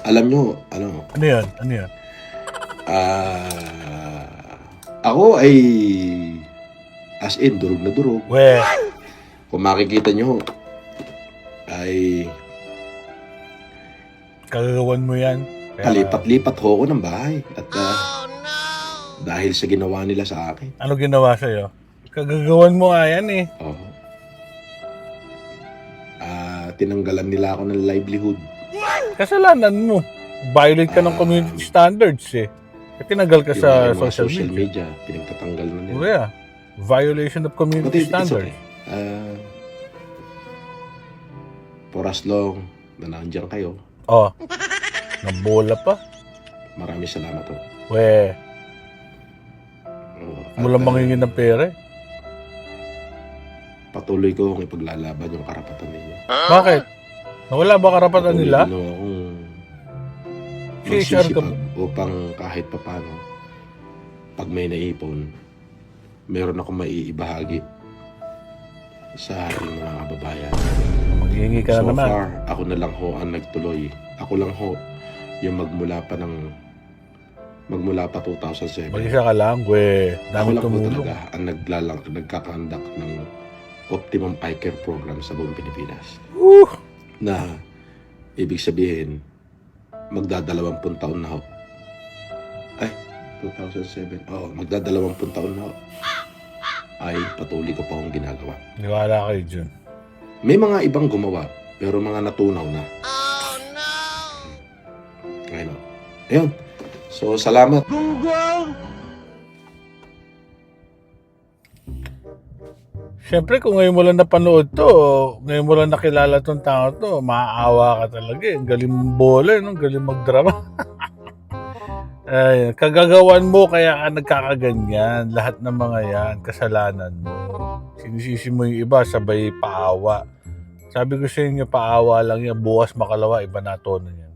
Alam nyo, ano, Ano yun? Ano yun? ako ay as in, durog na durog. We, Kung makikita nyo, ay kagagawan mo yan. Kaya, palipat-lipat ho ako ng bahay. At dahil sa ginawa nila sa akin. ano ginawa sa'yo? Kagagawan mo nga yan eh. Oo. Tinanggalan nila ako ng livelihood. Kasalanan mo. Violate ka ng community standards eh. Tinagal ka Yung sa aking mga social media. pinagtatanggal na nila. Yeah. Violation of But community it's standards. okay. For as long na nandiyan kayo, Oh. Nabola pa. maraming salamat ho. We, At, mula mangingin ng pera eh. patuloy ko kung ipaglalaban yung karapatan ninyo. Bakit? Nawala ba karapatan nila? Patuloy ko akong CHR ka magsisipag upang kahit papano, pag may naipon, meron akong maiibahagi sa ating mga kababayan. Maghihingi ka So na naman. far, ako na lang ho ang nagtuloy. Ako lang ho yung magmula pa 2007. Mag-isa ka lang, we. Ako Dami lang po tumulong. talaga ang nagkakandak ng Optimum Eye Care Program sa buong Pilipinas. Woo! Na ibig sabihin, magdadalawampung taon na ho. Ay, 2007. Oo, magdadalawampung taon na ho. Ay, patuloy ko pa akong ginagawa. Niwala kayo dyan. May mga ibang gumawa, pero mga natunaw na. Oh, no! Ayun. Ayun. So, salamat. Siyempre, kung ngayon mo lang napanood to, ngayon mo lang nakilala tong tao to, maaawa ka talaga eh. Ang galing mong bola, no? Ang galing magdrama. Ay, kagagawan mo kaya ka nagkakaganyan. Lahat ng mga yan, kasalanan mo. Sinisisi mo yung iba, sabay paawa. Sabi ko sa inyo, paawa lang yan. Bukas makalawa, iba na tono niya.